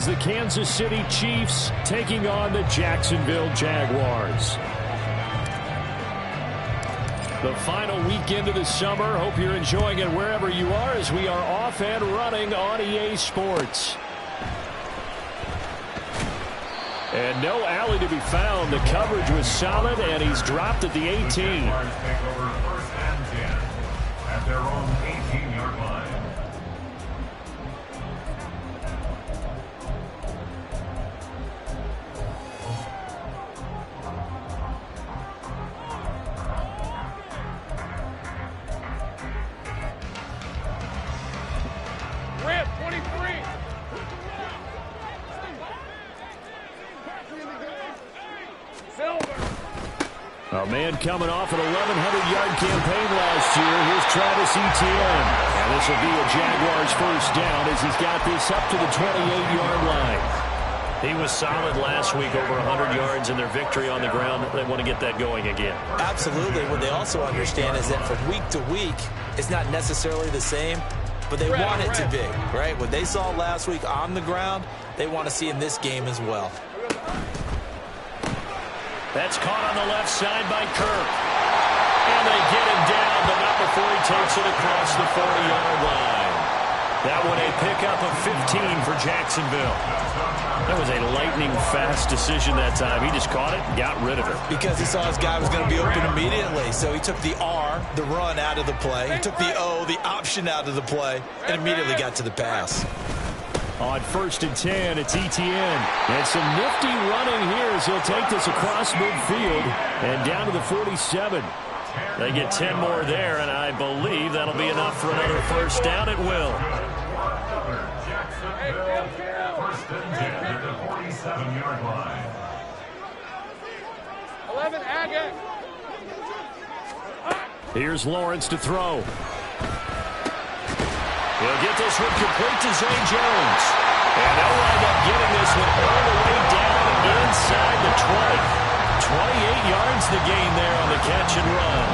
The Kansas City Chiefs taking on the Jacksonville Jaguars. The final weekend of the summer. Hope you're enjoying it wherever you are as we are off and running on EA Sports. And no alley to be found. The coverage was solid, and he's dropped at the 18. Take over first and 10 at their own 18-yard line. Rip, 23. A man coming off an 1,100-yard campaign last year. Here's Travis Etienne. And this will be a Jaguars first down as he's got this up to the 28-yard line. He was solid last week, over 100 yards in their victory on the ground. They want to get that going again. Absolutely. What they also understand is that from week to week, it's not necessarily the same, but they want it to be, right? What they saw last week on the ground, they want to see in this game as well. That's caught on the left side by Kirk. And they get him down, but not before he takes it across the 40-yard line. That one a pickup of 15 for Jacksonville. That was a lightning-fast decision that time. He just caught it and got rid of it. Because he saw his guy was going to be open immediately. So he took the R, the run, out of the play. He took the O, the option, out of the play, and immediately got to the pass. On first and 10, it's Etienne. And some nifty running here as he'll take this across midfield and down to the 47. They get 10 more there, and I believe that'll be enough for another first down. It will. First and 10 at the 47-yard line. 11, Agate. Here's Lawrence to throw. He'll get this one complete to Zay Jones. And they'll wind up getting this one all the way down inside the 20. 28 yards the gain there on the catch and run.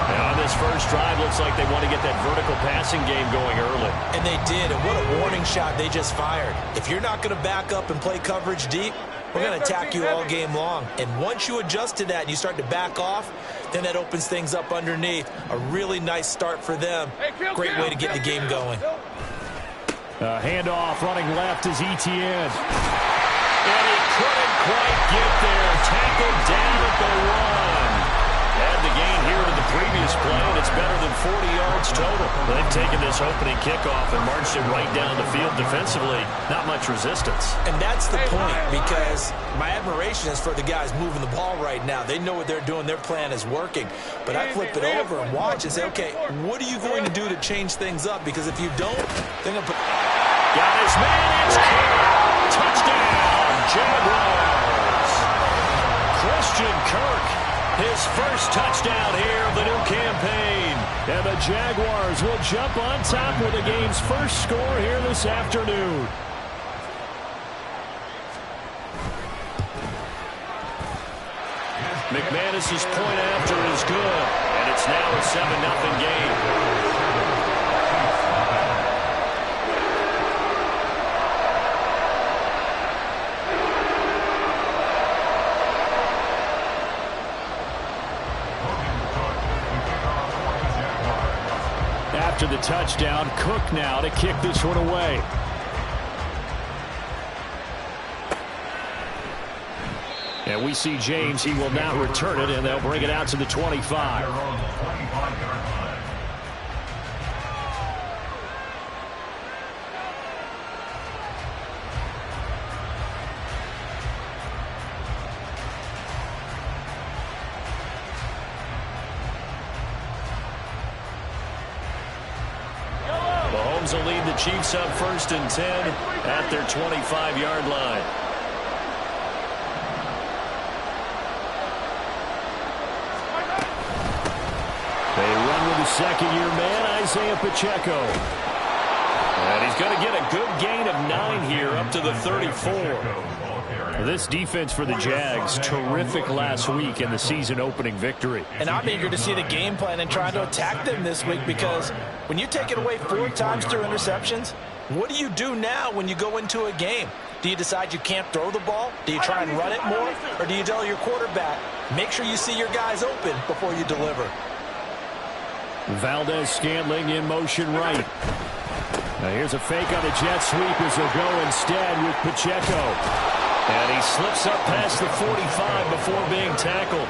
And on this first drive, looks like they want to get that vertical passing game going early. And they did, and what a warning shot they just fired. If you're not going to back up and play coverage deep, we're going to attack you all game long. And once you adjust to that and you start to back off, then that opens things up underneath. A really nice start for them. Great way to get the game going. Handoff running left is Etienne. And he couldn't quite get there. Tackled down at the 1. Had the gain here to the previous play, and it's better than 40 yards total. They've taken this opening kickoff and marched it right down the field defensively. Not much resistance. And that's the point, because my admiration is for the guys moving the ball right now. They know what they're doing. Their plan is working. But I flip it over and watch and say, okay, what are you going to do to change things up? Because if you don't, they're going to put... Got his man. It's Kirk. Touchdown, Jaguars. Christian Kirk. His first touchdown here of the new campaign. And the Jaguars will jump on top with the game's first score here this afternoon. McManus's point after is good. And it's now a 7-0 game. After the touchdown, Cook now to kick this one away. And we see James. He will not return it, and they'll bring it out to the 25. Mahomes will lead the Chiefs up first and 10 at their 25-yard line. They run with the second-year man, Isaiah Pacheco. And he's going to get a good gain of 9 here up to the 34. This defense for the Jags, terrific last week in the season-opening victory. And I'm eager to see the game plan and try to attack them this week, because when you take it away 4 times through interceptions, What do you do now when you go into a game? Do you decide you can't throw the ball? Do you try and run it more? Or do you tell your quarterback, make sure you see your guys open before you deliver? Valdez-Scantling in motion right. Now here's a fake on the jet sweep as he'll go instead with Pacheco. And he slips up past the 45 before being tackled.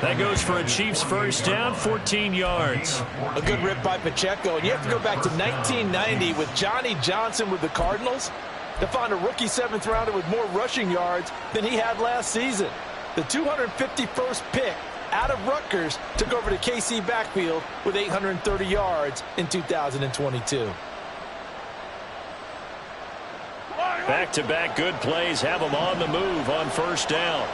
That goes for a Chiefs first down, 14 yards. A good rip by Pacheco. And you have to go back to 1990 with Johnny Johnson with the Cardinals to find a rookie 7th rounder with more rushing yards than he had last season. The 251st pick out of Rutgers took over the KC backfield with 830 yards in 2022. Back-to-back good plays have him on the move on first down.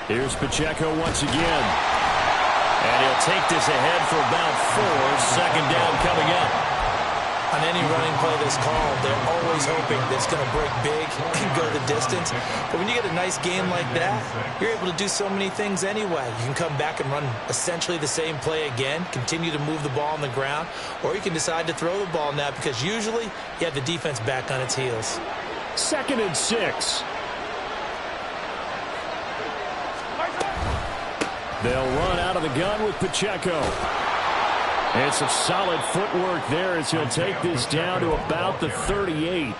Here's Pacheco once again. And he'll take this ahead for about 4. Second down coming up. On any running play that's called, they're always hoping that it's going to break big and go the distance. But when you get a nice game like that, you're able to do so many things anyway. You can come back and run essentially the same play again, continue to move the ball on the ground, or you can decide to throw the ball now because usually you have the defense back on its heels. 2nd and 6. They'll run out of the gun with Pacheco. And some solid footwork there as he'll take this down to about the 38.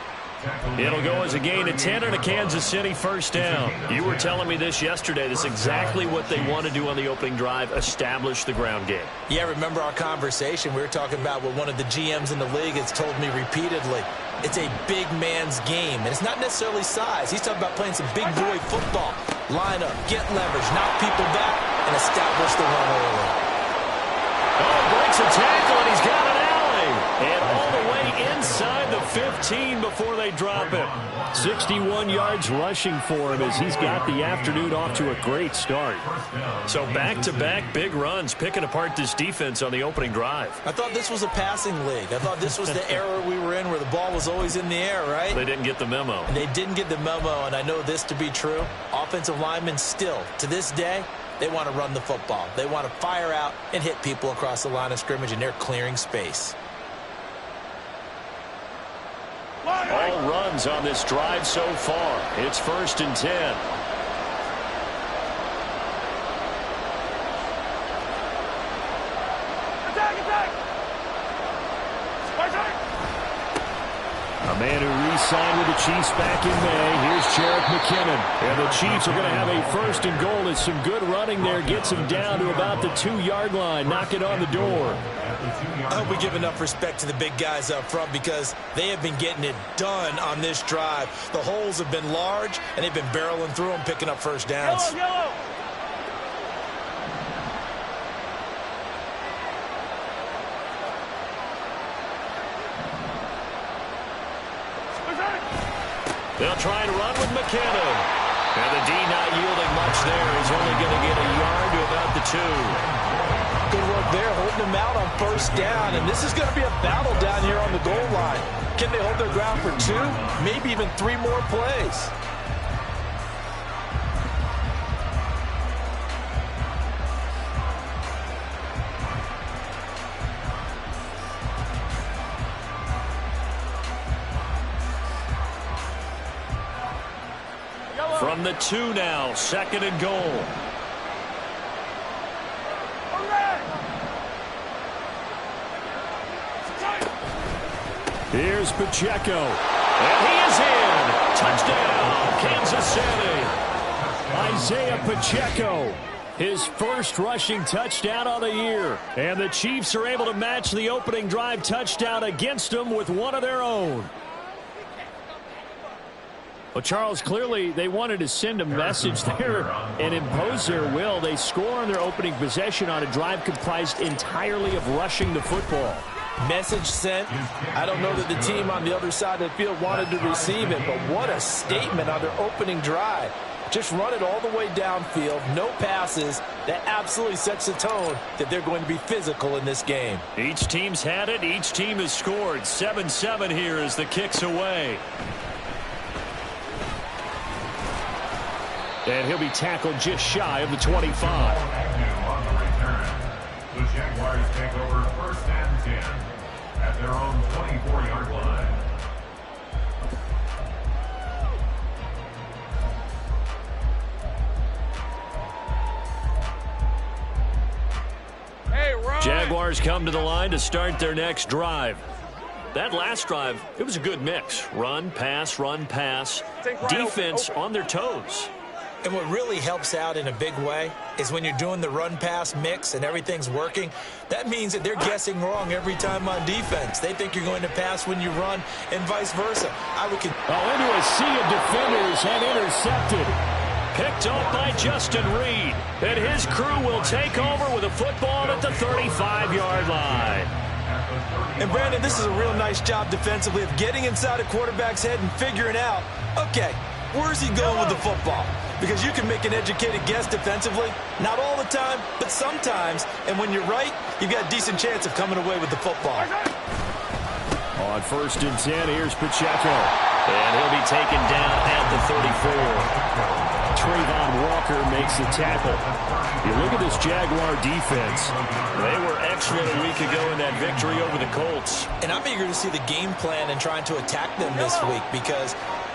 It'll go as a gain of 10 and a Kansas City first down. You were telling me this yesterday. This is exactly what they want to do on the opening drive, establish the ground game. Yeah, remember our conversation. We were talking about what one of the GMs in the league has told me repeatedly. It's a big man's game, and it's not necessarily size. He's talking about playing some big boy football. Line up, get leverage, knock people back, and establish the run early. Oh, breaks a tackle, and he's got an alley. And all the way inside the 15 before they drop it. 61 yards rushing for him as he's got the afternoon off to a great start. So back-to-back big runs, picking apart this defense on the opening drive. I thought this was a passing league. I thought this was the era we were in where the ball was always in the air, right? They didn't get the memo. And they didn't get the memo, and I know this to be true. Offensive linemen still, to this day, they want to run the football. They want to fire out and hit people across the line of scrimmage, and they're clearing space. All runs on this drive so far. It's 1st and 10. A man who re-signed with the Chiefs back in May. Here's Jarek McKinnon. And the Chiefs are going to have a 1st and goal. It's some good running there. Gets him down to about the 2-yard line. Knock it on the door. I hope we give enough respect to the big guys up front because they have been getting it done on this drive. The holes have been large, and they've been barreling through them, picking up first downs. Yellow. They'll try and run with McKinnon. And the D not yielding much there. He's only going to get a yard to about the 2. Good work there, holding them out on first down. And this is going to be a battle down here on the goal line. Can they hold their ground for 2, maybe even 3 more plays? From the 2 now, 2nd and goal. Here's Pacheco. And he is in. Touchdown, Kansas City. Isaiah Pacheco, his first rushing touchdown of the year. And the Chiefs are able to match the opening drive touchdown against them with one of their own. Well, Charles, clearly they wanted to send a message there and impose their will. They score on their opening possession on a drive comprised entirely of rushing the football. Message sent. I don't know that the team on the other side of the field wanted to receive it, but what a statement on their opening drive. Just run it all the way downfield, no passes. That absolutely sets the tone that they're going to be physical in this game. Each team's had it. Each team has scored. 7-7 here as the kick's away. And he'll be tackled just shy of the 25. Jaguars come to the line to start their next drive. That last drive, it was a good mix. Run, pass, defense on their toes. And what really helps out in a big way is when you're doing the run-pass mix and everything's working, that means that they're guessing wrong every time on defense. They think you're going to pass when you run and vice versa. Into a sea of defenders and intercepted. Picked off by Justin Reed. And his crew will take over with a football at the 35-yard line. And, Brandon, this is a real nice job defensively of getting inside a quarterback's head and figuring out, okay, where's he going with the football? Because you can make an educated guess defensively. Not all the time, but sometimes. And when you're right, you've got a decent chance of coming away with the football. On 1st and 10, here's Pacheco. And he'll be taken down at the 34. Trayvon Walker makes the tackle. You look at this Jaguar defense. They were excellent a week ago in that victory over the Colts. And I'm eager to see the game plan and trying to attack them this week, because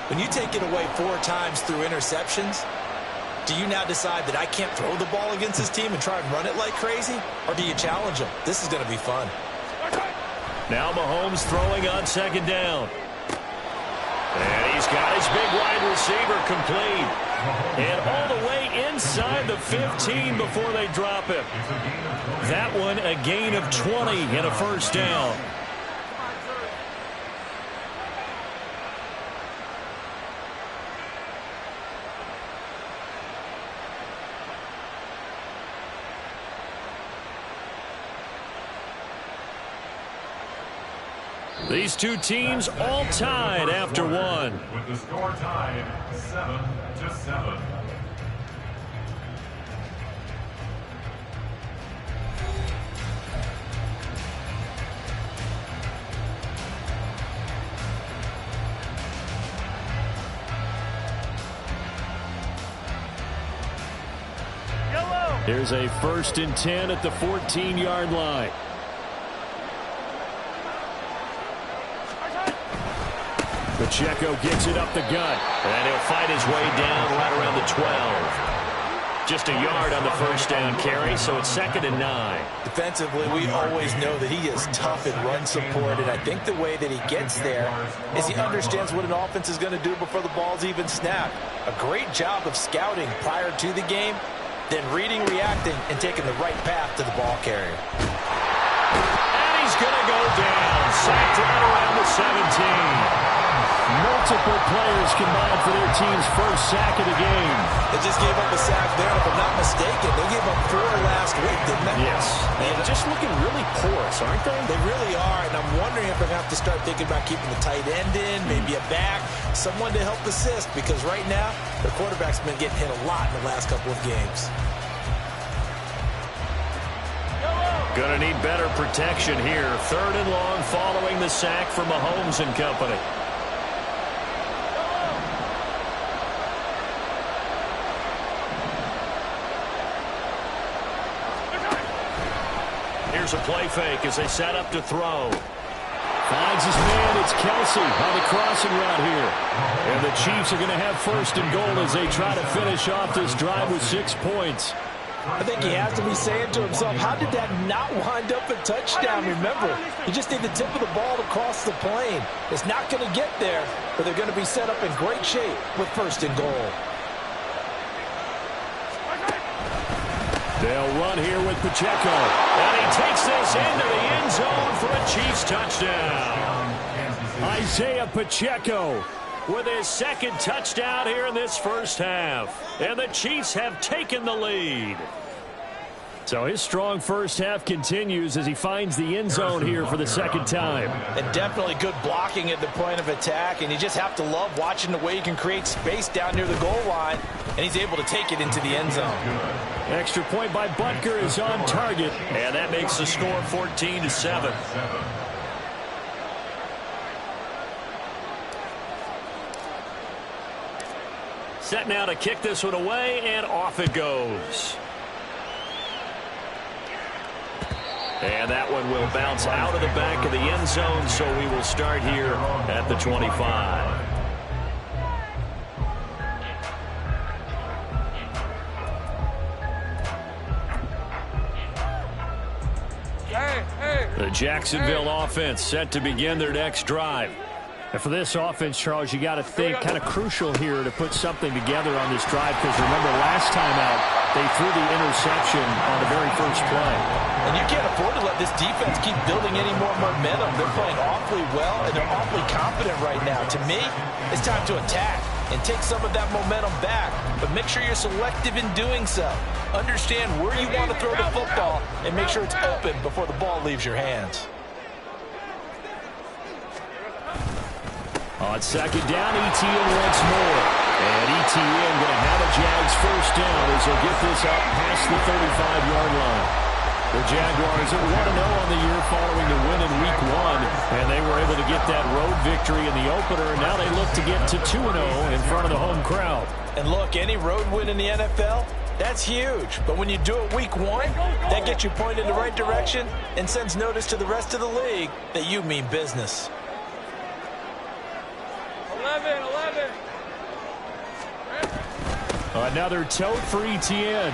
when you take it away 4 times through interceptions, do you now decide that I can't throw the ball against this team and try and run it like crazy? Or do you challenge them? This is going to be fun. Now Mahomes throwing on 2nd down. And he's got his big wide receiver complete. And all the way inside the 15 before they drop him. That one a gain of 20 and a 1st down. These two teams all tied after one. With the score tied 7-7. Here's a 1st and 10 at the 14-yard line. Pacheco gets it up the gut. And he'll fight his way down right around the 12. Just a yard on the 1st down carry, so it's 2nd and 9. Defensively, we always know that he is tough in run support, and I think the way that he gets there is he understands what an offense is going to do before the ball's even snapped. A great job of scouting prior to the game, then reading, reacting, and taking the right path to the ball carrier. And he's going to go down. Sacked right around the 17. Multiple players combined for their team's 1st sack of the game. They just gave up a sack there, if I'm not mistaken. They gave up 4 last week, didn't they? Yes. And just looking really porous, aren't they? They really are, and I'm wondering if they're going to have to start thinking about keeping the tight end in, maybe a back, someone to help assist, because right now, their quarterback's been getting hit a lot in the last couple of games. Gonna need better protection here. 3rd and long following the sack from Mahomes and company. Here's a play fake as they set up to throw. Finds his man. It's Kelsey on the crossing route here. And the Chiefs are going to have 1st and goal as they try to finish off this drive with 6 points. I think he has to be saying to himself, how did that not wind up a touchdown? Remember, you just need the tip of the ball to cross the plane. It's not going to get there, but they're going to be set up in great shape with 1st and goal. They'll run here with Pacheco. And he takes this into the end zone for a Chiefs touchdown. Isaiah Pacheco with his 2nd touchdown here in this 1st half. And the Chiefs have taken the lead. So his strong 1st half continues as he finds the end zone here for the 2nd time. And definitely good blocking at the point of attack. And you just have to love watching the way he can create space down near the goal line. And he's able to take it into the end zone. Extra point by Butker is on target. And that makes the score 14-7. Set now to kick this one away, and off it goes. And that one will bounce out of the back of the end zone, so we will start here at the 25. The Jacksonville offense set to begin their next drive. And for this offense, Charles, you got to think kind of crucial here to put something together on this drive, because remember last time out they threw the interception on the very first play. And you can't afford to let this defense keep building any more momentum. They're playing awfully well, and they're awfully confident right now. To me, it's time to attack and take some of that momentum back, but make sure you're selective in doing so. Understand where you want to throw the football and make sure it's open before the ball leaves your hands. On second down, Etienne once more. And Etienne going to have a Jags first down as they'll get this up past the 35-yard line. The Jaguars are 1-0 on the year following the win in Week 1, and they were able to get that road victory in the opener, and now they look to get to 2-0 in front of the home crowd. And look, any road win in the NFL, that's huge. But when you do it Week 1, that gets you pointed in the right direction and sends notice to the rest of the league that you mean business. 11. Another tote for Etienne.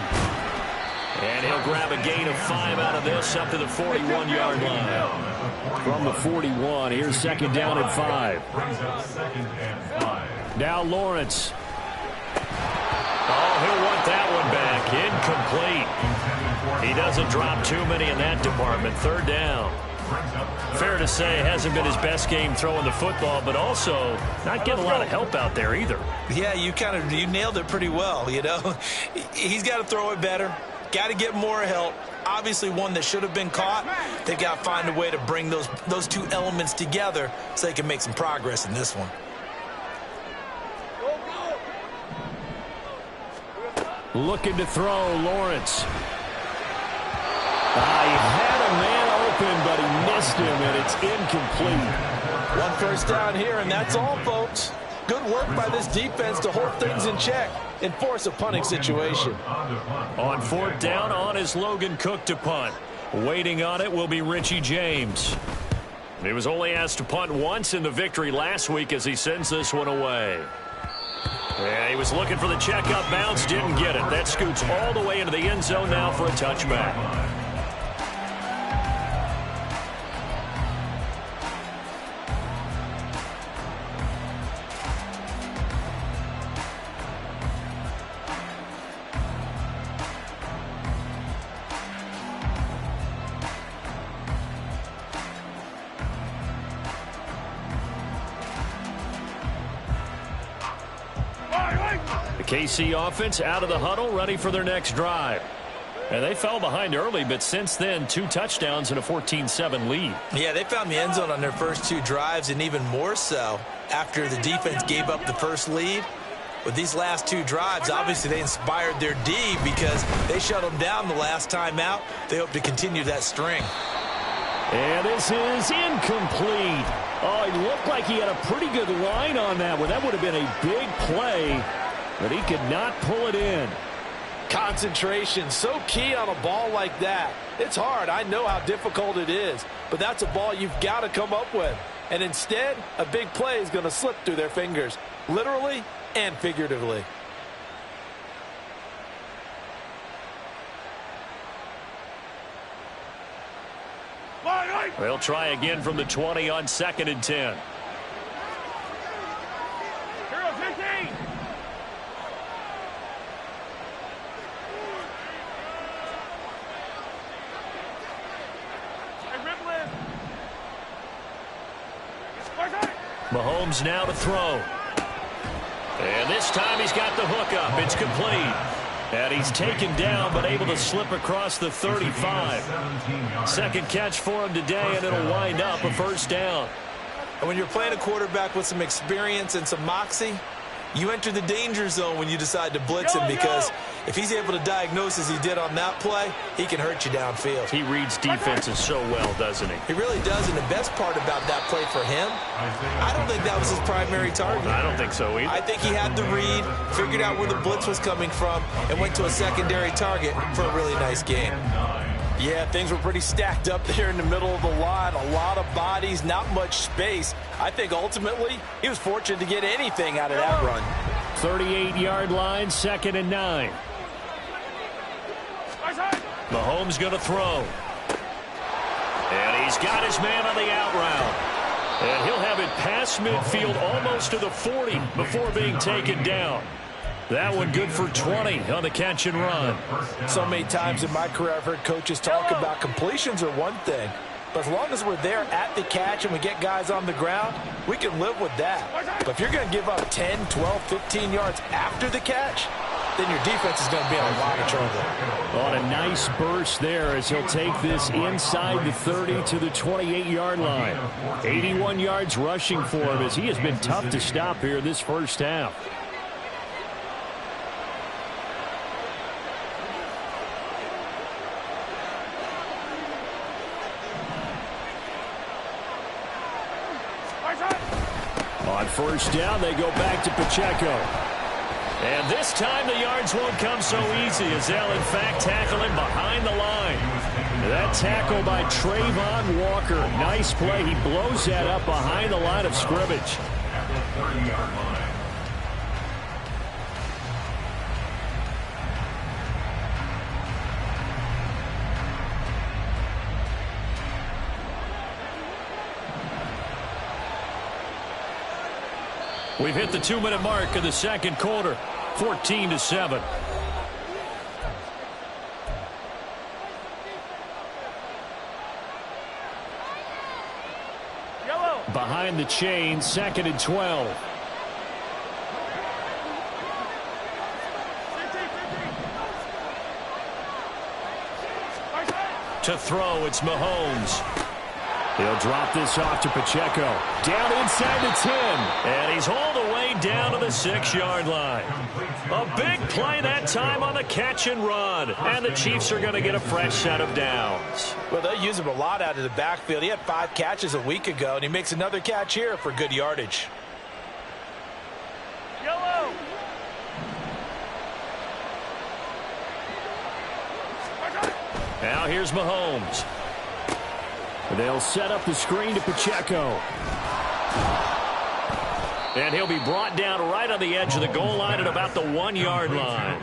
And he'll grab a gain of 5 out of this up to the 41-yard line. From the 41, here's second down and 5. Brings up second and 5. Now Lawrence. Oh, he'll want that one back. Incomplete. He doesn't drop too many in that department. Third down. Fair to say, hasn't been his best game throwing the football, but also not getting a lot of help out there either. Yeah, you nailed it pretty well, you know. He's got to throw it better. Got to get more help. Obviously one that should have been caught. They've got to find a way to bring those two elements together so they can make some progress in this one. Looking to throw, Lawrence. He had a man open, but he missed him, and it's incomplete. One first down here, and that's all, folks. Good work by this defense to hold things in check and force a punting situation. On fourth down, on is Logan Cook to punt. Waiting on it will be Richie James. He was only asked to punt once in the victory last week as he sends this one away. Yeah, he was looking for the checkup bounce, didn't get it. That scoots all the way into the end zone now for a touchback. KC offense out of the huddle, ready for their next drive. And they fell behind early, but since then, 2 touchdowns and a 14-7 lead. Yeah, they found the end zone on their first 2 drives, and even more so after the defense gave up the first lead. With these last 2 drives, obviously they inspired their D because they shut them down the last time out. They hope to continue that string. And this is incomplete. Oh, it looked like he had a pretty good line on that one. That would have been a big play. But he could not pull it in. Concentration, so key on a ball like that. It's hard. I know how difficult it is. But that's a ball you've got to come up with. And instead, a big play is going to slip through their fingers, literally and figuratively. They'll try again from the 20 on second and 10. Mahomes now to throw. And this time he's got the hook up. It's complete. And he's taken down but able to slip across the 35. Second catch for him today, and it'll wind up a first down. And when you're playing a quarterback with some experience and some moxie, you enter the danger zone when you decide to blitz him, because if he's able to diagnose as he did on that play, he can hurt you downfield. He reads defenses so well, doesn't he? He really does, and the best part about that play for him, I don't think that was his primary target. I don't think so either. I think he had the read, figured out where the blitz was coming from, and went to a secondary target for a really nice game. Yeah, things were pretty stacked up there in the middle of the line. A lot of bodies, not much space. I think ultimately he was fortunate to get anything out of that run. 38-yard line, second and 9. Mahomes going to throw. He's got his man on the out route. And he'll have it past midfield almost to the 40 before being taken down. That one good for 20 on the catch and run. So many times in my career I've heard coaches talk about completions are one thing, but as long as we're there at the catch and we get guys on the ground, we can live with that. But if you're going to give up 10, 12, 15 yards after the catch, then your defense is going to be in a lot of trouble. On a nice burst there as he'll take this inside the 30 to the 28-yard line. 81 yards rushing for him as he has been tough to stop here this first half. On first down, they go back to Pacheco. And this time the yards won't come so easy as they'll, in fact, tackle him behind the line. That tackle by Trayvon Walker. Nice play. He blows that up behind the line of scrimmage. At the 30-yard line. We've hit the 2-minute mark of the second quarter, 14-7. Yellow. Behind the chain, 2nd and 12. To throw, it's Mahomes. He'll drop this off to Pacheco. Down inside the 10. And he's all the way down to the 6-yard line. A big play that time on the catch and run. And the Chiefs are going to get a fresh set of downs. Well, they'll use him a lot out of the backfield. He had 5 catches a week ago, and he makes another catch here for good yardage. Yellow. Now here's Mahomes. They'll set up the screen to Pacheco. And he'll be brought down right on the edge of the goal line at about the 1-yard line.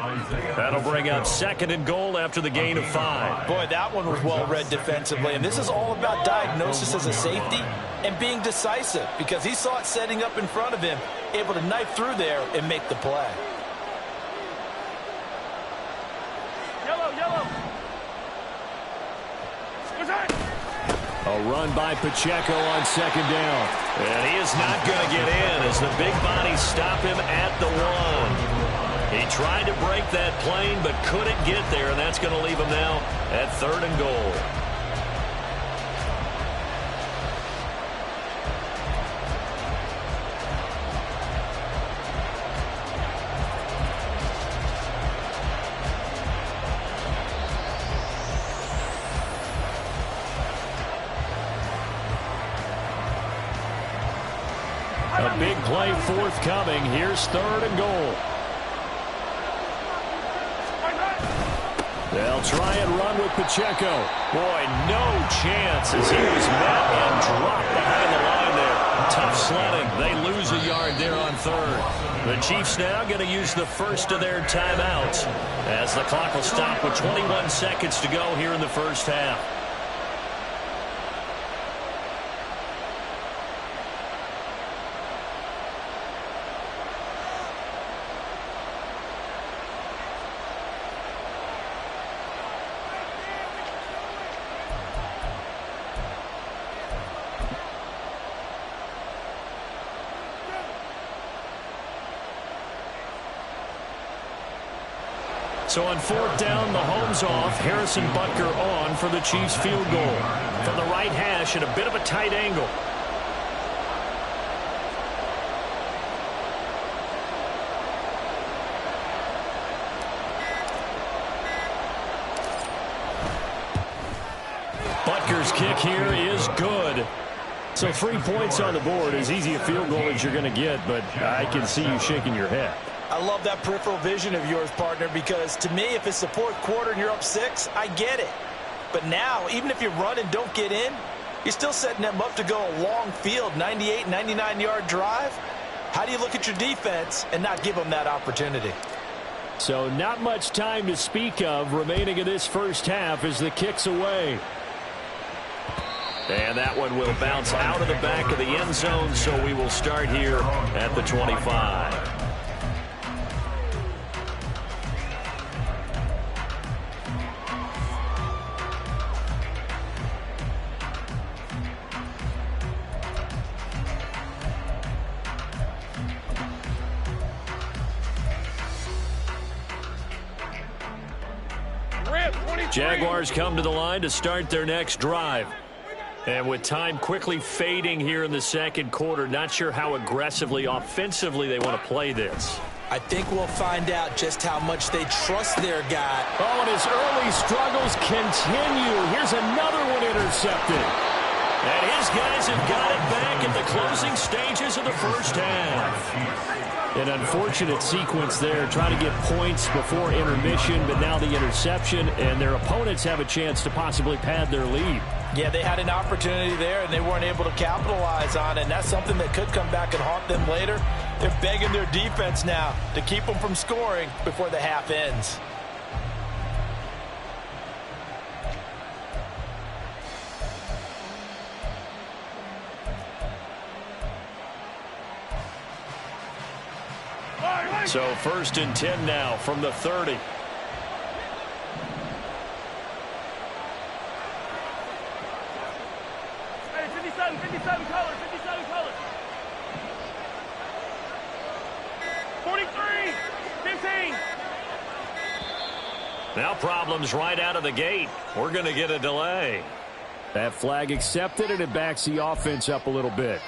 That'll bring up 2nd and goal after the gain of 5. Boy, that one was well read defensively. And this is all about diagnosis as a safety and being decisive because he saw it setting up in front of him, able to knife through there and make the play. Yellow. A run by Pacheco on 2nd down. And he is not going to get in as the big bodies stop him at the 1. He tried to break that plane but couldn't get there, and that's going to leave him now at 3rd and goal. A big play forthcoming. Here's 3rd and goal. They'll try and run with Pacheco. Boy, no chance as he was met and dropped behind the line there. Tough sledding. They lose a yard there on 3rd. The Chiefs now going to use the first of their timeouts as the clock will stop with 21 seconds to go here in the first half. So on 4th down, Mahomes off, Harrison Butker on for the Chiefs field goal. From the right hash at a bit of a tight angle. Butker's kick here is good. So 3 points on the board, as easy a field goal as you're going to get, but I can see you shaking your head. I love that peripheral vision of yours, partner, because to me, if it's the 4th quarter and you're up 6, I get it. But now, even if you run and don't get in, you're still setting them up to go a long field, 98, 99-yard drive. How do you look at your defense and not give them that opportunity? So not much time to speak of remaining in this first half as the kick's away. And that one will bounce out of the back of the end zone, so we will start here at the 25. Jaguars come to the line to start their next drive. And with time quickly fading here in the second quarter, not sure how aggressively, offensively they want to play this. I think we'll find out just how much they trust their guy. Oh, and his early struggles continue. Here's another one intercepted. And his guys have got it back in the closing stages of the first half. An unfortunate sequence there, trying to get points before intermission, but now the interception, and their opponents have a chance to possibly pad their lead. Yeah, they had an opportunity there, and they weren't able to capitalize on it, and that's something that could come back and haunt them later. They're begging their defense now to keep them from scoring before the half ends. So 1st and 10 now from the 30. Hey, 57 color. 43, 15. Now problems right out of the gate. We're going to get a delay. That flag accepted, and it backs the offense up a little bit.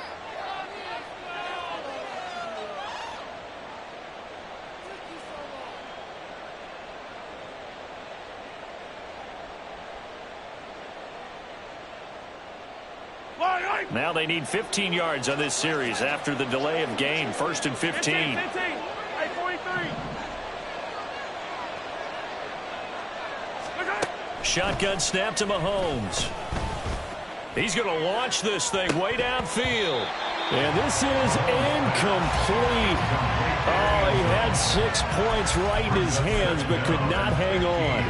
Now they need 15 yards on this series after the delay of game. 1st and 15. 15. Hey, 43. Shotgun snap to Mahomes. He's going to launch this thing way downfield. And this is incomplete. Oh, he had 6 points right in his hands, but could not hang on.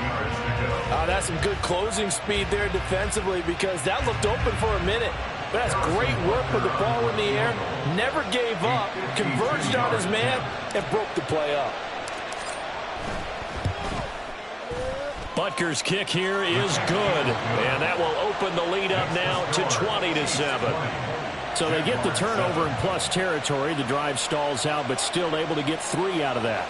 That's some good closing speed there defensively, because that looked open for a minute. But that's great work with the ball in the air. Never gave up, converged on his man, and broke the play up. Butker's kick here is good, and that will open the lead up now to 20-7. So they get the turnover in plus territory. The drive stalls out, but still able to get 3 out of that.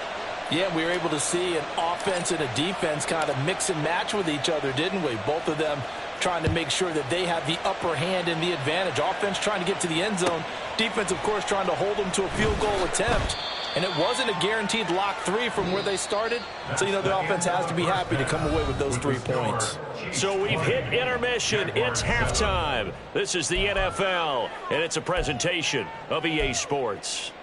Yeah, we were able to see an offense and a defense kind of mix and match with each other, didn't we? Both of them trying to make sure that they have the upper hand and the advantage. Offense trying to get to the end zone. Defense, of course, trying to hold them to a field goal attempt. And it wasn't a guaranteed lock 3 from where they started. So, you know, the offense has to be happy to come away with those 3 points. So we've hit intermission. It's halftime. This is the NFL, and it's a presentation of EA Sports.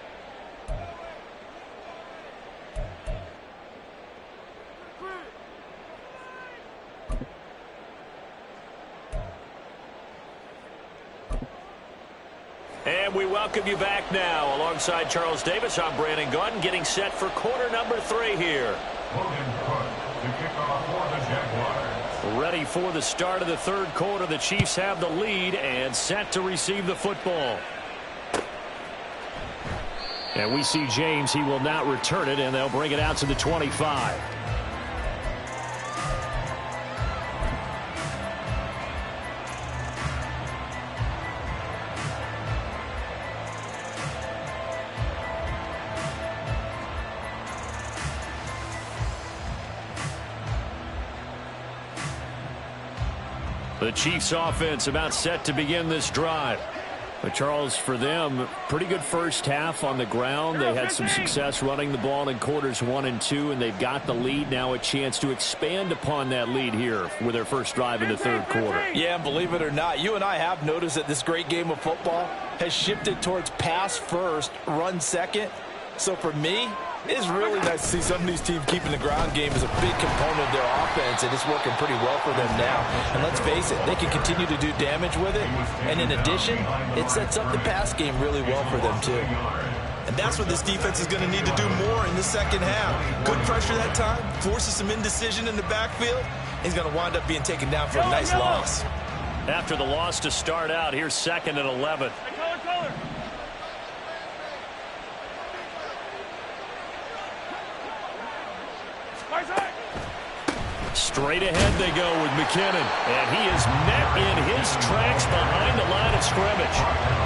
And we welcome you back now. Alongside Charles Davis, I'm Brandon Gordon, getting set for quarter number 3 here. Ready for the start of the third quarter. The Chiefs have the lead and set to receive the football. And we see James. He will not return it, and they'll bring it out to the 25. The Chiefs offense about set to begin this drive. But Charles, for them, pretty good first half on the ground. They had some success running the ball in quarters 1 and 2, and they've got the lead. Now a chance to expand upon that lead here with their first drive in the third quarter. Yeah, and believe it or not, you and I have noticed that this great game of football has shifted towards pass first, run second. So for me, it's really nice to see some of these teams keeping the ground game as a big component of their offense, and it's working pretty well for them now. And let's face it, they can continue to do damage with it. And in addition, it sets up the pass game really well for them too. And that's what this defense is going to need to do more in the second half. Good pressure that time, forces some indecision in the backfield. He's going to wind up being taken down for a nice loss. after the loss to start out. Here's 2nd and 11. Hey, color. Straight ahead they go with McKinnon. And he is met in his tracks behind the line of scrimmage.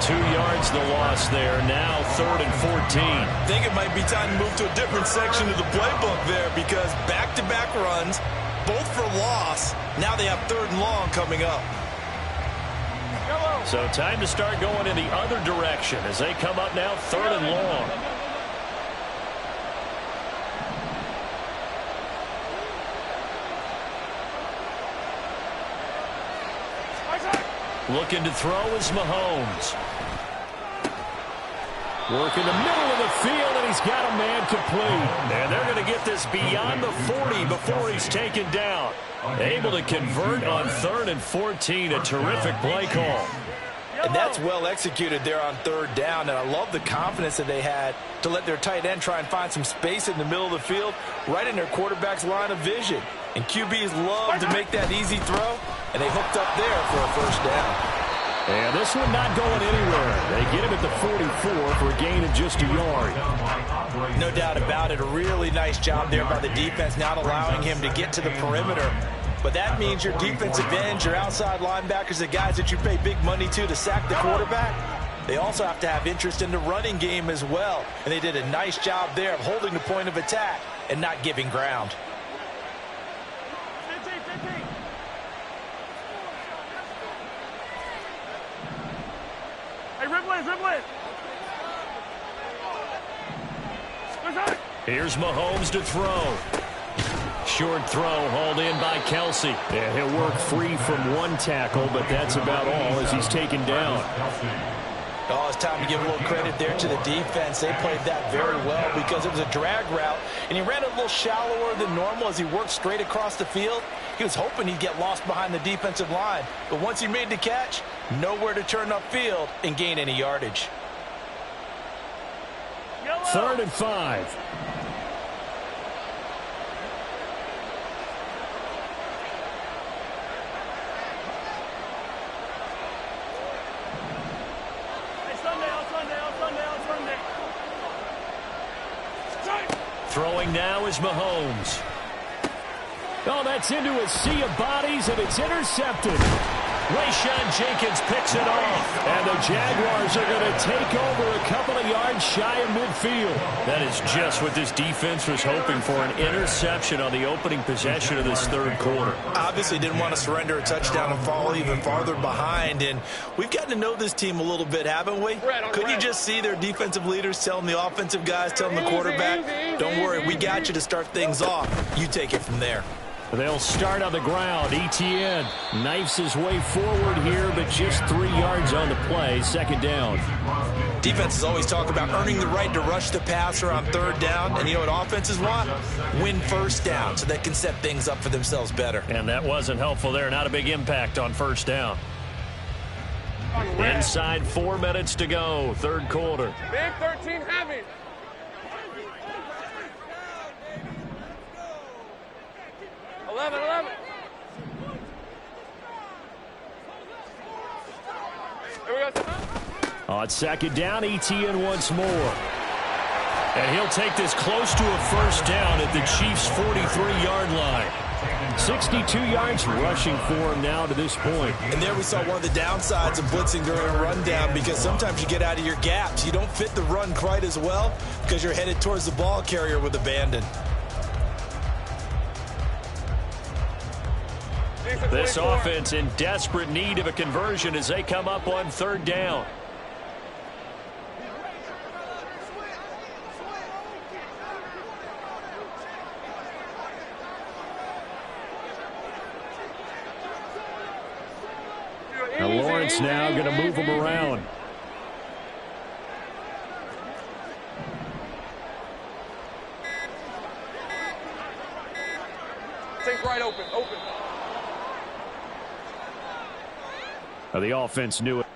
2 yards the loss there. Now 3rd and 14. I think it might be time to move to a different section of the playbook there, because back-to-back runs, both for loss. Now they have 3rd and long coming up. So time to start going in the other direction as they come up now 3rd and long. Looking to throw is Mahomes. Work in the middle of the field, and he's got a man complete. And they're going to get this beyond the 40 before he's taken down. Able to convert on 3rd and 14. A terrific play call. And that's well executed there on 3rd down. And I love the confidence that they had to let their tight end try and find some space in the middle of the field, right in their quarterback's line of vision. And QBs love to make that easy throw, and they hooked up there for a 1st down. And this one not going anywhere. They get him at the 44 for a gain of just a yard. No doubt about it. A really nice job there by the defense, not allowing him to get to the perimeter. But that means your defensive ends, your outside linebackers, the guys that you pay big money to sack the quarterback, they also have to have interest in the running game as well. And they did a nice job there of holding the point of attack and not giving ground. 15. Hey, rib. Here's Mahomes to throw. Short throw hauled in by Kelsey. And he'll work free from 1 tackle, but that's about all as he's taken down. Oh, it's time to give a little credit there to the defense. They played that very well because it was a drag route, and he ran a little shallower than normal as he worked straight across the field. He was hoping he'd get lost behind the defensive line, but once he made the catch, nowhere to turn upfield and gain any yardage. 3rd and 5. Throwing now is Mahomes. Oh, that's into a sea of bodies, and it's intercepted. Rayshon Jenkins picks it off. And the Jaguars are going to take over a couple of yards shy of midfield. That is just what this defense was hoping for, an interception on the opening possession of this 3rd quarter. Obviously didn't want to surrender a touchdown and fall even farther behind. And we've gotten to know this team a little bit, haven't we? Couldn't you just see their defensive leaders telling the offensive guys, telling the quarterback, don't worry, we got you to start things off. You take it from there. They'll start on the ground. Etienne knifes his way forward here, but just 3 yards on the play. 2nd down. Defenses always talk about earning the right to rush the passer on 3rd down. And you know what offenses want? Win 1st down so they can set things up for themselves better. And that wasn't helpful there. Not a big impact on 1st down. Inside 4 minutes to go. 3rd quarter. Big 13 heavy. On 2nd down, Etienne once more. And he'll take this close to a 1st down at the Chiefs' 43-yard line. 62 yards rushing for him now to this point. And there we saw one of the downsides of blitzing during a rundown, because sometimes you get out of your gaps. You don't fit the run quite as well because you're headed towards the ball carrier with abandon. This offense in desperate need of a conversion as they come up on 3rd down. Now Lawrence now going to move him around. Take right open. Now the offense knew it.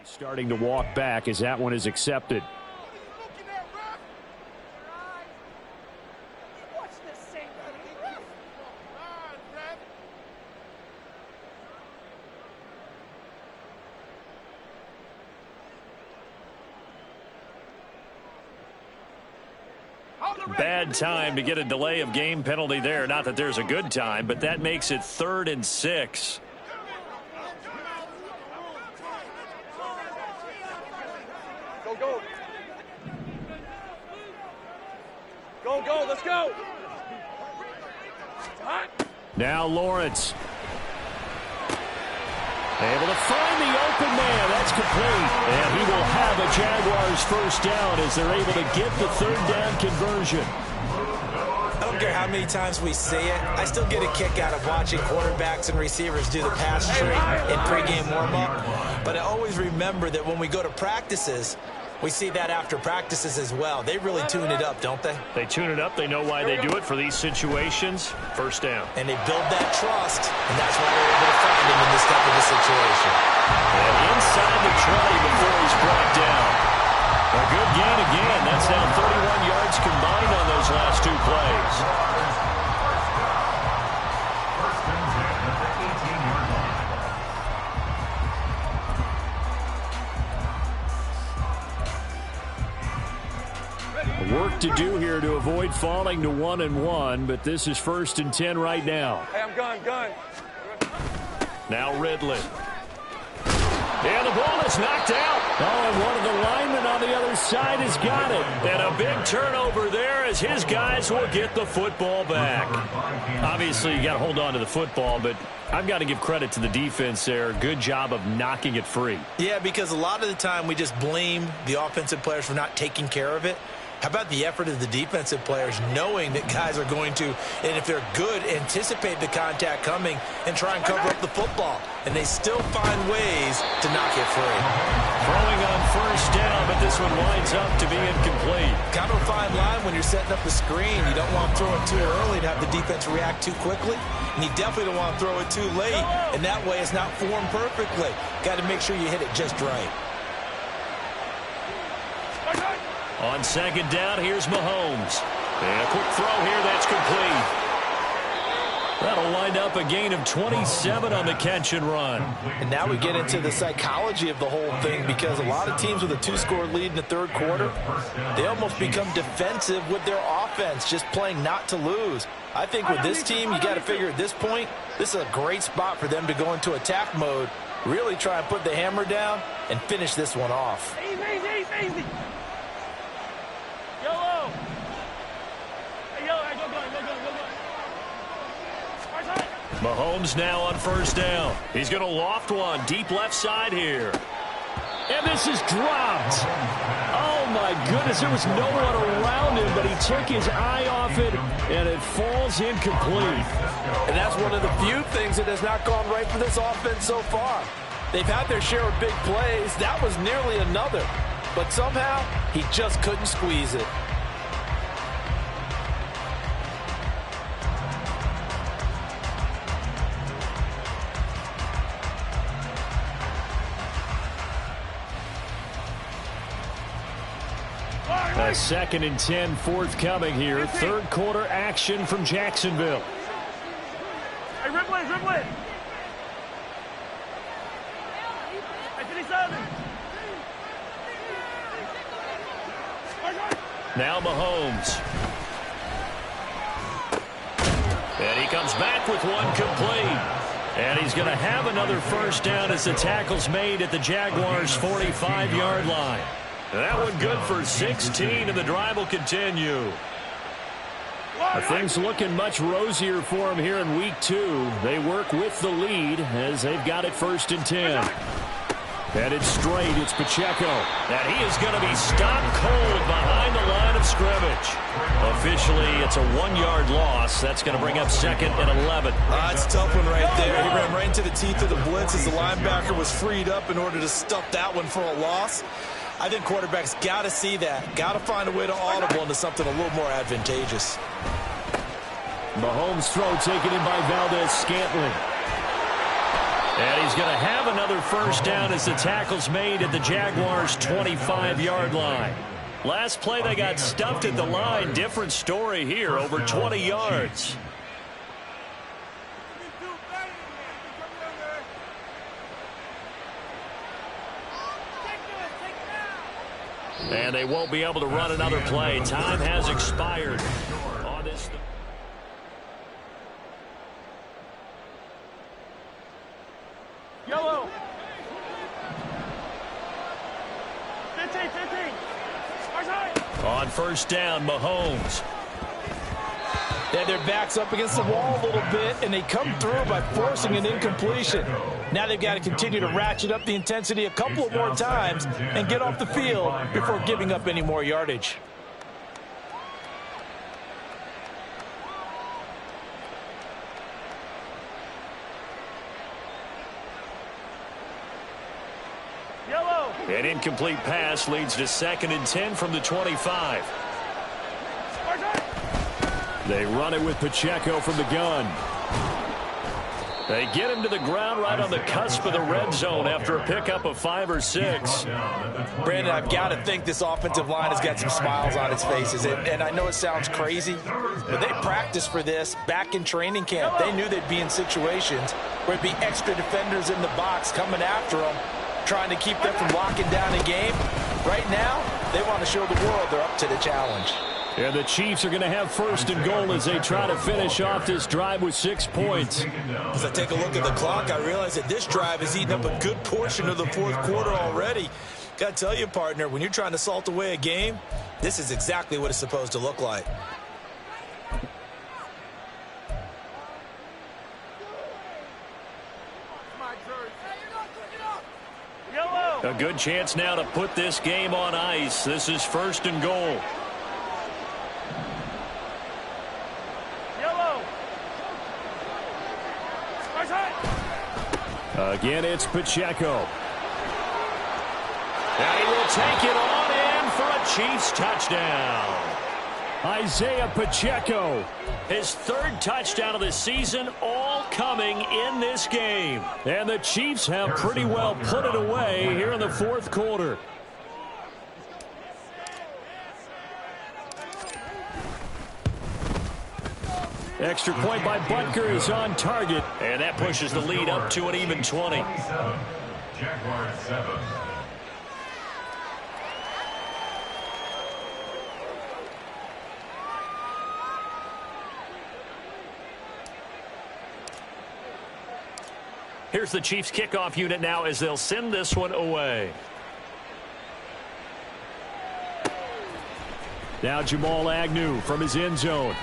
Starting to walk back as that one is accepted. Bad time to get a delay of game penalty there. Not that there's a good time, but that makes it 3rd and 6. Go. Go, let's go. Now Lawrence. Able to find the open man. That's complete. And he will have a Jaguars first down as they're able to get the 3rd down conversion. I don't care how many times we see it. I still get a kick out of watching quarterbacks and receivers do the pass tree in pregame warm-up. But I always remember that when we go to practices, we see that after practices as well. They really tune it up, don't they? They tune it up. They know why they do it for these situations. First down. And they build that trust, and that's why they're able to find him in this type of a situation. And inside the 20 before he's brought down. A good gain again. That's now 31 yards combined on those last 2 plays. Work to do here to avoid falling to 1-1, but this is 1st and 10 right now. Hey, I'm gun. Now Ridley. And the ball is knocked out. Oh, and one of the linemen on the other side has got it. And a big turnover there as his guys will get the football back. Obviously, you got to hold on to the football, but I've got to give credit to the defense there. Good job of knocking it free. Yeah, because a lot of the time we just blame the offensive players for not taking care of it. How about the effort of the defensive players knowing that guys are going to, and if they're good, anticipate the contact coming and try and cover up the football. And they still find ways to knock it free. Throwing on first down, but this one winds up to be incomplete. Kind of a fine line when you're setting up the screen. You don't want to throw it too early to have the defense react too quickly. And you definitely don't want to throw it too late. And that way it's not formed perfectly. Got to make sure you hit it just right. On 2nd down, here's Mahomes. And a quick throw here, that's complete. That'll wind up a gain of 27 on the catch and run. And now we get into the psychology of the whole thing, because a lot of teams with a 2-score lead in the 3rd quarter, they almost become defensive with their offense, just playing not to lose. I think with this team, you got to figure at this point, this is a great spot for them to go into attack mode, really try and put the hammer down and finish this one off. Easy. Yellow. Hey, yellow, go. Mahomes now on first down. He's going to loft one deep left side here. And this is dropped. Oh, my goodness. There was no one around him, but he took his eye off it, and it falls incomplete. And that's one of the few things that has not gone right for this offense so far. They've had their share of big plays. That was nearly another. But somehow, he just couldn't squeeze it. A 2nd and 10 forthcoming here. 3rd quarter action from Jacksonville. Hey, Ripley. Hey, 57. Now Mahomes. And he comes back with one complete. And he's going to have another first down as the tackle's made at the Jaguars' 45-yard line. That one good for 16, and the drive will continue. Things looking much rosier for him here in week 2. They work with the lead as they've got it 1st and 10. Headed straight, it's Pacheco. And he is going to be stopped cold behind the line of scrimmage. Officially, it's a 1-yard loss. That's going to bring up 2nd and 11. It's a tough one right there. He ran right into the teeth of the blitz as the linebacker was freed up in order to stuff that one for a loss. I think quarterbacks got to see that. Got to find a way to audible into something a little more advantageous. Mahomes' throw taken in by Valdez-Scantling. And he's going to have another first down as the tackle's made at the Jaguars' 25-yard line. Last play, they got stuffed at the line. Different story here, over 20 yards. And they won't be able to run another play. Time has expired on this. Yellow. 15. On first down, Mahomes. They had their backs up against the wall a little bit, and they come through by forcing an incompletion. Now they've got to continue to ratchet up the intensity a couple of more times and get off the field before giving up any more yardage. Yellow. An incomplete pass leads to 2nd and 10 from the 25. They run it with Pacheco from the gun. They get him to the ground right on the cusp of the red zone after a pickup of 5 or 6. Brandon, I've got to think this offensive line has got some smiles on its faces. And I know it sounds crazy, but they practiced for this back in training camp. They knew they'd be in situations where it'd be extra defenders in the box coming after them, trying to keep them from locking down a game. Right now, they want to show the world they're up to the challenge. And the Chiefs are going to have 1st and goal as they try to finish off this drive with 6 points. As I take a look at the clock, I realize that this drive has eaten up a good portion of the 4th quarter already. Got to tell you, partner, when you're trying to salt away a game, this is exactly what it's supposed to look like. A good chance now to put this game on ice. This is 1st and goal. Again, it's Pacheco. And he will take it on in for a Chiefs touchdown. Isaiah Pacheco, his 3rd touchdown of the season, all coming in this game. And the Chiefs have pretty well put it away here in the 4th quarter. Extra point by Butker is on target, and that pushes the lead up to an even 20. Jaguars 7. Here's the Chiefs kickoff unit now as they'll send this one away. Now Jamal Agnew from his end zone.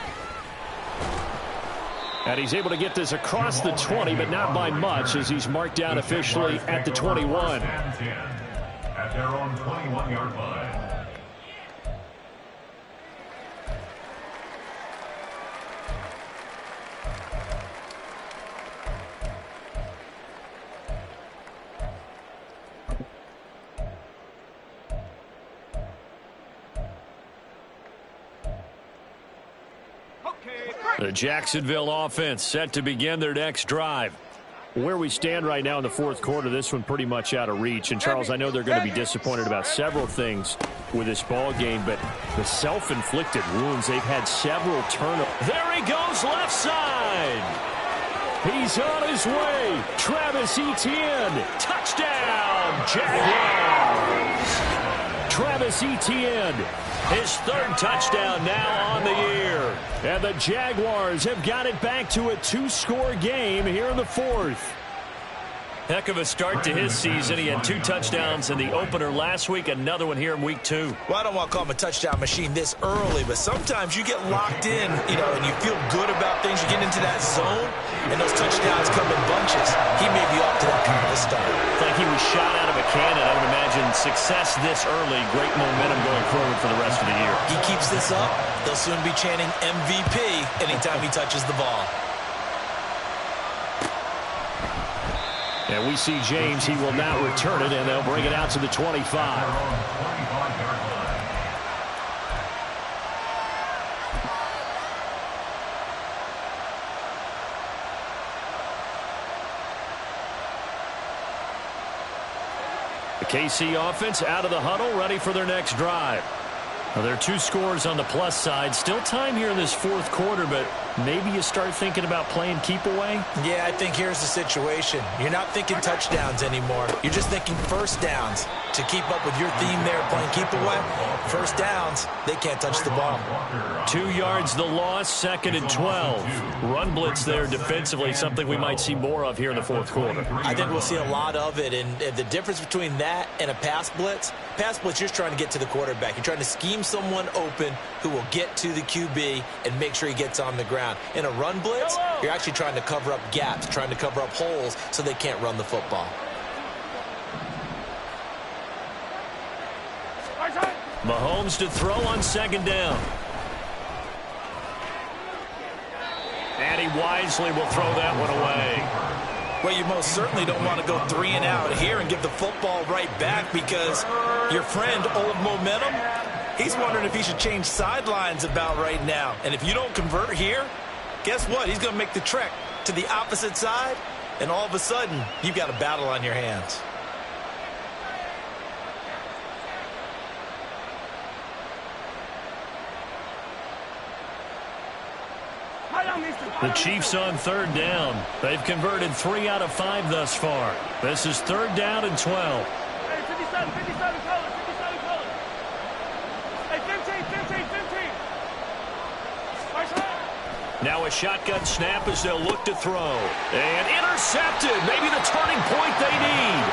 And he's able to get this across the 20, but not by much, as he's marked down officially at the 21. At their own 21-yard line. The Jacksonville offense set to begin their next drive. Where we stand right now in the 4th quarter, this one pretty much out of reach. And, Charles, I know they're going to be disappointed about several things with this ball game, but the self-inflicted wounds, they've had several turnovers. There he goes left side. He's on his way. Travis Etienne. Touchdown, Jaguars. Travis Etienne, his 3rd touchdown now on the year. And the Jaguars have got it back to a 2-score game here in the 4th. Heck of a start to his season. He had 2 touchdowns in the opener last week, another one here in week 2. Well, I don't want to call him a touchdown machine this early, but sometimes you get locked in, and you feel good about things. You get into that zone, and those touchdowns come in bunches. He may be off to that kind of a start. It's like he was shot out of a cannon. I would imagine success this early, great momentum going forward for the rest of the year. He keeps this up, they'll soon be chanting MVP anytime he touches the ball. And we see James. He will now return it, and they'll bring it out to the 25. The KC offense out of the huddle, ready for their next drive. Now, there are 2 scores on the plus side. Still time here in this fourth quarter, but maybe you start thinking about playing keep away? Yeah, I think here's the situation. You're not thinking touchdowns anymore. You're just thinking first downs. To keep up with your theme there, playing keep away, first downs, they can't touch the ball. 2 yards the loss, 2nd and 12. Run blitz there defensively, something we might see more of here in the fourth quarter. I think we'll see a lot of it, and the difference between that and a pass blitz, you're just trying to get to the quarterback. You're trying to scheme someone open who will get to the QB and make sure he gets on the ground. In a run blitz, you're actually trying to cover up gaps, trying to cover up holes so they can't run the football. Mahomes to throw on 2nd down. And he wisely will throw that one away. Well, you most certainly don't want to go 3 and out here and give the football right back because your friend, Old Momentum, he's wondering if he should change sidelines about right now. And if you don't convert here, guess what? He's going to make the trek to the opposite side, and all of a sudden, you've got a battle on your hands. The Chiefs on 3rd down. They've converted 3 out of 5 thus far. This is 3rd down and 12. Hey, 57, 57 color, 57 color. Hey, 15. Now a shotgun snap as they'll look to throw. And intercepted. Maybe the turning point they need.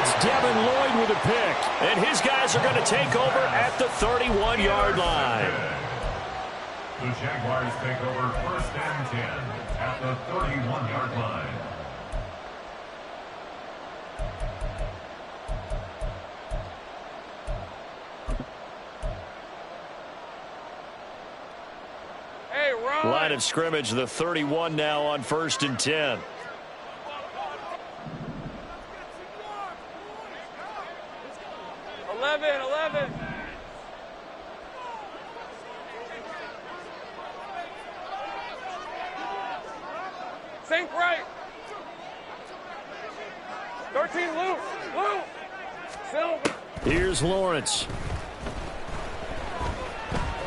It's Devin Lloyd with a pick. And his guys are going to take over at the 31-yard line. The Jaguars take over 1st and 10 at the 31-yard line. Hey, Ron. Line of scrimmage, the 31 now on 1st and 10. Eleven. Sink right. 13 loop. Silver. Here's Lawrence.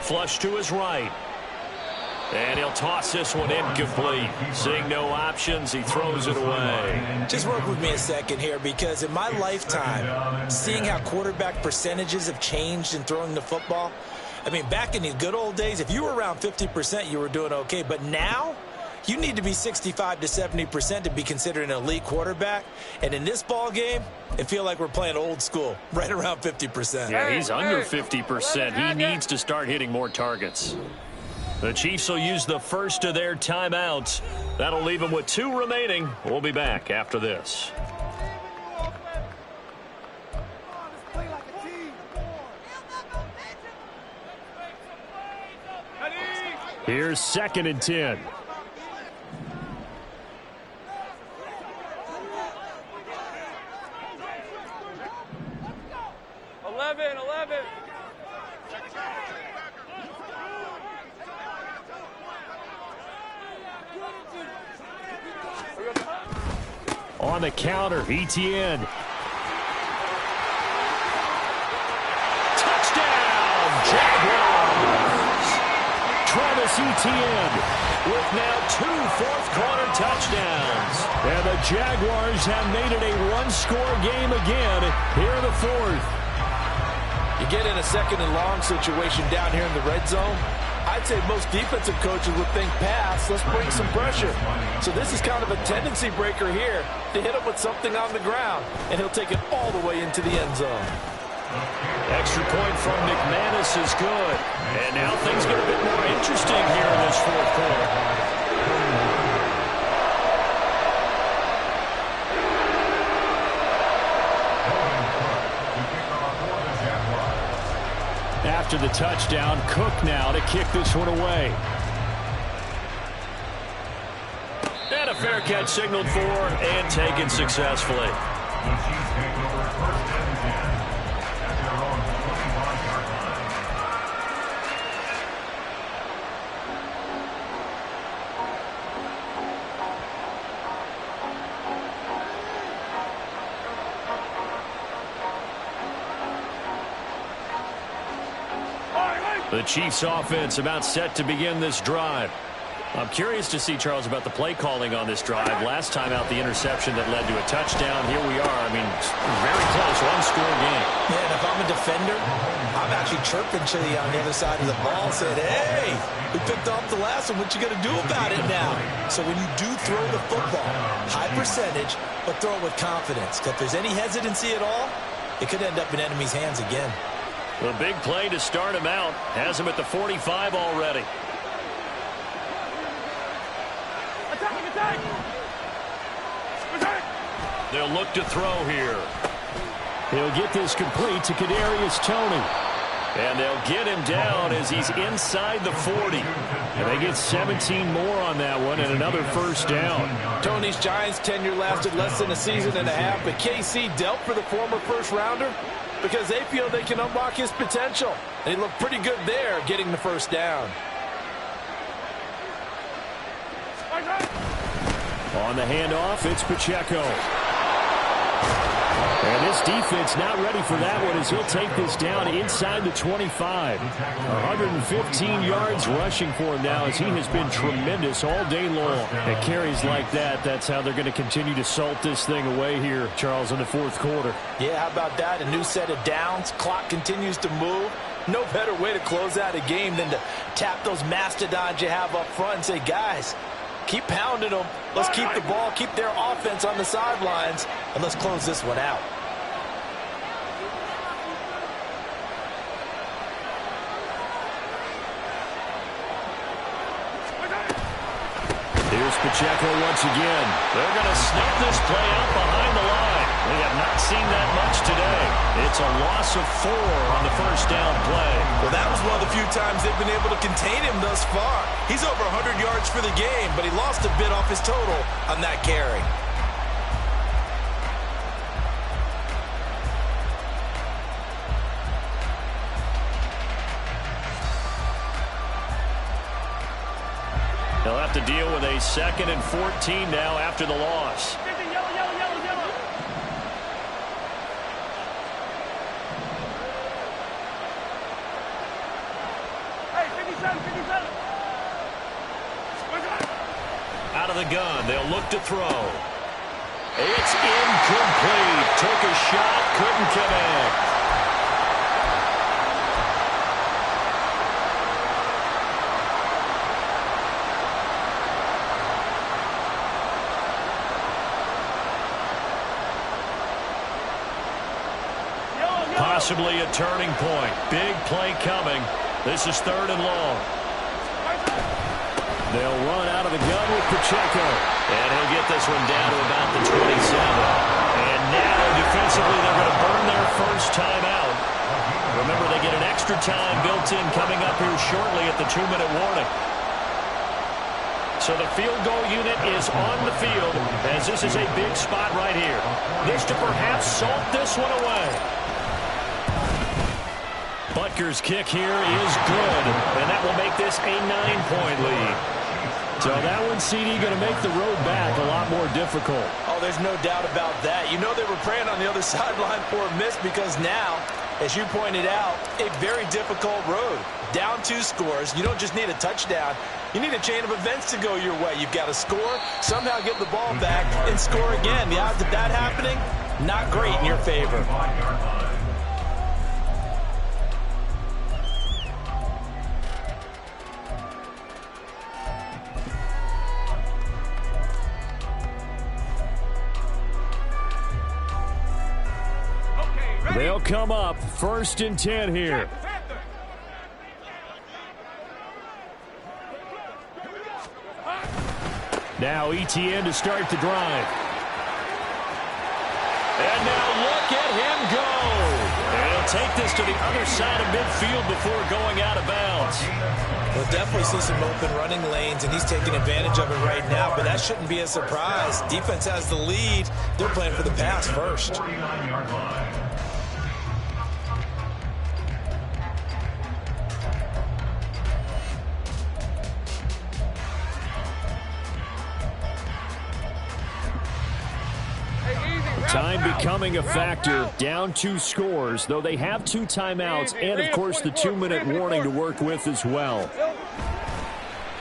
Flush to his right. And he'll toss this one incomplete. Seeing no options, he throws it away. Just work with me a second here, because in my lifetime, seeing how quarterback percentages have changed in throwing the football, I mean, back in the good old days, if you were around 50%, you were doing okay. But now, you need to be 65 to 70% to be considered an elite quarterback. And in this ball game, it feels like we're playing old school, right around 50%. Yeah, he's under 50%. He needs to start hitting more targets. The Chiefs will use the first of their timeouts. That'll leave them with 2 remaining. We'll be back after this. Here's 2nd and 10. On the counter, Etienne. Touchdown, Jaguars! Travis Etienne with now 2 fourth-quarter touchdowns. And the Jaguars have made it a 1-score game again here in the 4th. You get in a 2nd and long situation down here in the red zone, I'd say most defensive coaches would think pass, let's bring some pressure. So this is kind of a tendency breaker here to hit him with something on the ground, and he'll take it all the way into the end zone. Extra point from McManus is good. And now things get a bit more interesting here in this 4th quarter. After the touchdown, Cook now to kick this one away. And a fair catch signaled for and taken successfully. The Chiefs take over 1st and 10 at their own 25-yard line. The Chiefs offense about set to begin this drive. I'm curious to see, Charles, about the play calling on this drive. Last time out, the interception that led to a touchdown. Here we are. I mean, very close, one-score game. Yeah, and if I'm a defender, I'm actually chirping to you on the other side of the ball, saying, hey, we picked off the last one. What you going to do about it now? So when you do throw the football, high percentage, but throw it with confidence. If there's any hesitancy at all, it could end up in enemy's hands again. The big play to start him out has him at the 45 already. They'll look to throw here. He'll get this complete to Kadarius Toney. And they'll get him down as he's inside the 40. And they get 17 more on that one and another first down. Tony's Giants tenure lasted less than a season and a half, but KC dealt for the former first-rounder because they feel they can unlock his potential. And he looked pretty good there getting the first down. On the handoff, it's Pacheco. And this defense not ready for that one as he'll take this down inside the 25. 115 yards rushing for him now as he has been tremendous all day long. At carries like that, that's how they're going to continue to salt this thing away here, Charles, in the fourth quarter. Yeah, how about that? A new set of downs. Clock continues to move. No better way to close out a game than to tap those mastodons you have up front and say, guys, keep pounding them. Let's keep the ball, keep their offense on the sidelines, and let's close this one out. Here's Pacheco once again. They're going to snuff this play out behind the line. We have not seen that much today. It's a loss of 4 on the first down play. Well, that was one of the few times they've been able to contain him thus far. He's over 100 yards for the game, but he lost a bit off his total on that carry. They'll have to deal with a 2nd and 14 now after the loss. Out of the gun, they'll look to throw. It's incomplete. Took a shot, couldn't connect. Possibly a turning point. Big play coming. This is 3rd and long. They'll run out of the gun with Pacheco. And he'll get this one down to about the 27. And now defensively they're going to burn their first time out. Remember, they get an extra time built in coming up here shortly at the 2-minute warning. So the field goal unit is on the field as this is a big spot right here. This to perhaps salt this one away. Butker's kick here is good, and that will make this a 9-point lead. So that one, CD, going to make the road back a lot more difficult. Oh, there's no doubt about that. You know they were praying on the other sideline for a miss because now, as you pointed out, a very difficult road. Down 2 scores. You don't just need a touchdown. You need a chain of events to go your way. You've got to score, somehow get the ball back, and score again. The odds of that happening, not great in your favor. They'll come up 1st and 10 here. Now ETN to start the drive. And now look at him go. And he'll take this to the other side of midfield before going out of bounds. We'll definitely see some open running lanes, and he's taking advantage of it right now, but that shouldn't be a surprise. Defense has the lead. They're playing for the pass first. 49-yard line. Hey, easy. Time becoming a factor. Down 2 scores, though they have 2 timeouts and, of course, the 2-minute warning to work with as well.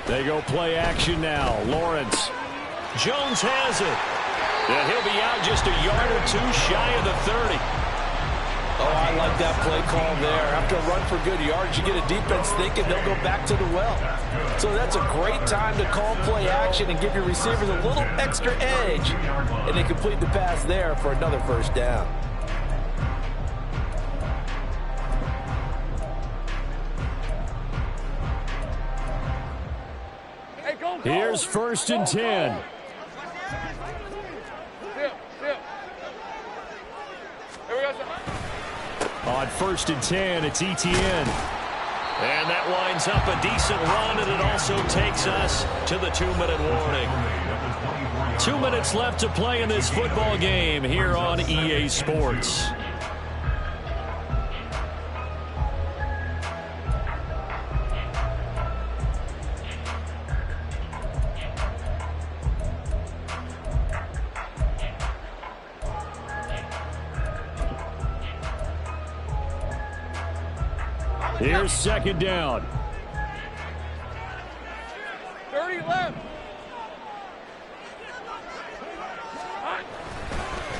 They go play action now. Lawrence. Jones has it. And he'll be out just a yard or 2 shy of the 30. Oh, I like that play call there. After a run for good yards, you get a defense thinking they'll go back to the well. So that's a great time to call play action and give your receivers a little extra edge. And they complete the pass there for another first down. Here's 1st and 10. On 1st and 10, it's Etienne. And that winds up a decent run, and it also takes us to the 2-minute warning. 2 minutes left to play in this football game here on EA Sports. Here's 2nd down. 30 left.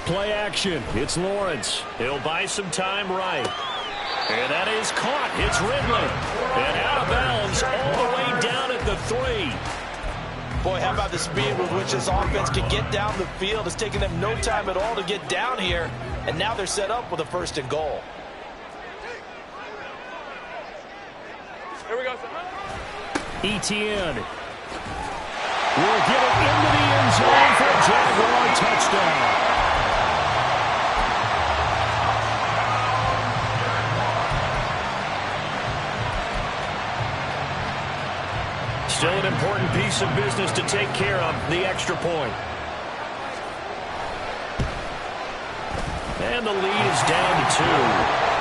Play action. It's Lawrence. He'll buy some time right. And that is caught. It's Ridley. And out of bounds all the way down at the 3. Boy, how about the speed with which this offense can get down the field? It's taking them no time at all to get down here. And now they're set up with a 1st and goal. Here we go. Etienne will get it into the end zone for a Jaguar touchdown. Still an important piece of business to take care of, the extra point. And the lead is down to 2.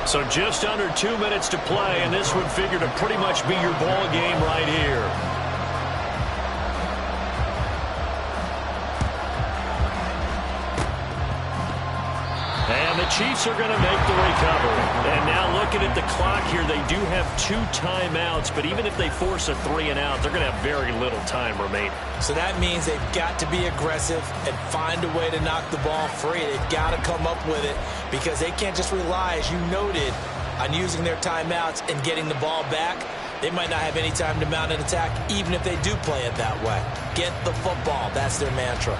So just under 2 minutes to play, and this would figure to pretty much be your ball game right here. And the Chiefs are going to make the recovery. And now looking at the clock here, they do have 2 timeouts, but even if they force a 3 and out, they're going to have very little time remaining. So that means they've got to be aggressive and find a way to knock the ball free. They've got to come up with it because they can't just rely, as you noted, on using their timeouts and getting the ball back. They might not have any time to mount an attack, even if they do play it that way. Get the football. That's their mantra.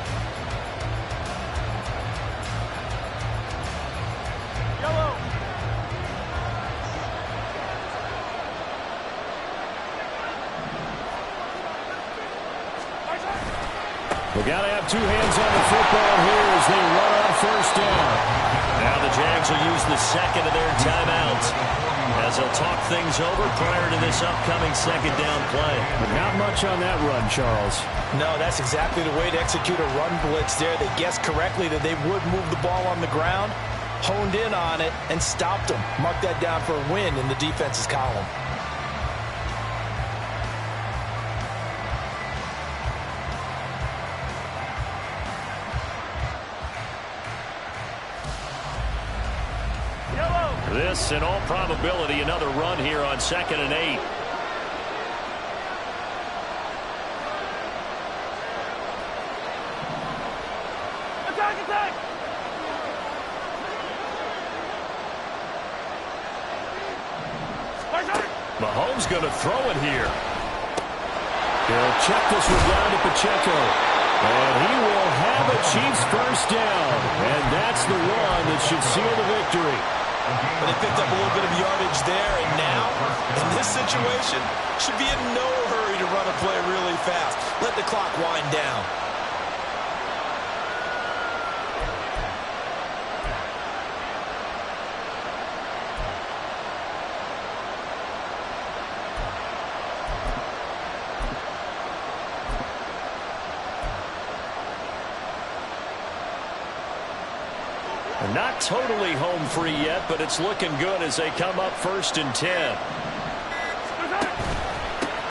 We got to have 2 hands on the football here as they run on 1st down. Now the Jags will use the 2nd of their timeouts as they'll talk things over prior to this upcoming 2nd down play. But not much on that run, Charles. No, that's exactly the way to execute a run blitz there. They guessed correctly that they would move the ball on the ground, honed in on it, and stopped them. Mark that down for a win in the defense's column. This, in all probability, another run here on 2nd and 8. Attack, attack! Mahomes going to throw it here. He'll check this one down to Pacheco. And he will have a Chiefs 1st down. And that's the run that should seal the victory. But they picked up a little bit of yardage there, and now, in this situation, should be in no hurry to run a play really fast. Let the clock wind down. Not totally home free yet, but it's looking good as they come up 1st and 10.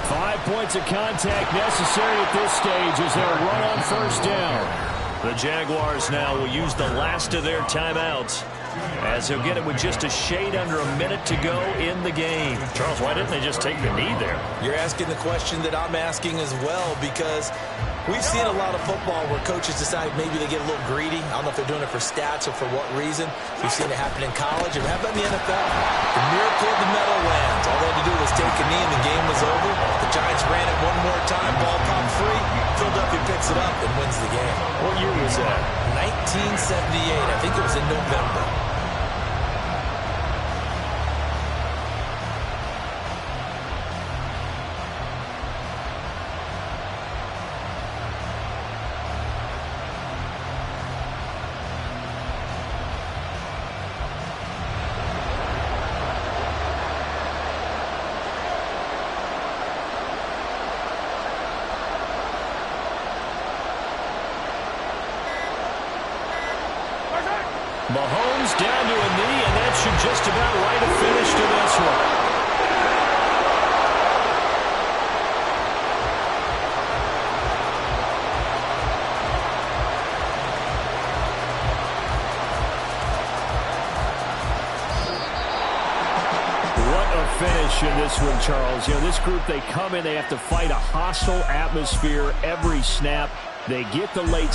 5 points of contact necessary at this stage as they'll run on 1st down. The Jaguars now will use the last of their timeouts as they'll get it with just a shade under a minute to go in the game. Charles, why didn't they just take the knee there? You're asking the question that I'm asking as well, because we've seen a lot of football where coaches decide maybe they get a little greedy. I don't know if they're doing it for stats or for what reason. We've seen it happen in college. And how about in the NFL? The miracle of the Meadowlands. All they had to do was take a knee and the game was over. The Giants ran it one more time. Ball popped free. Philadelphia picks it up and wins the game. What year was that? 1978. I think it was in November. Mahomes down to a knee, and that should just about write a finish to this one. What a finish in this one, Charles. You know, this group, they come in, they have to fight a hostile atmosphere every snap. They get the late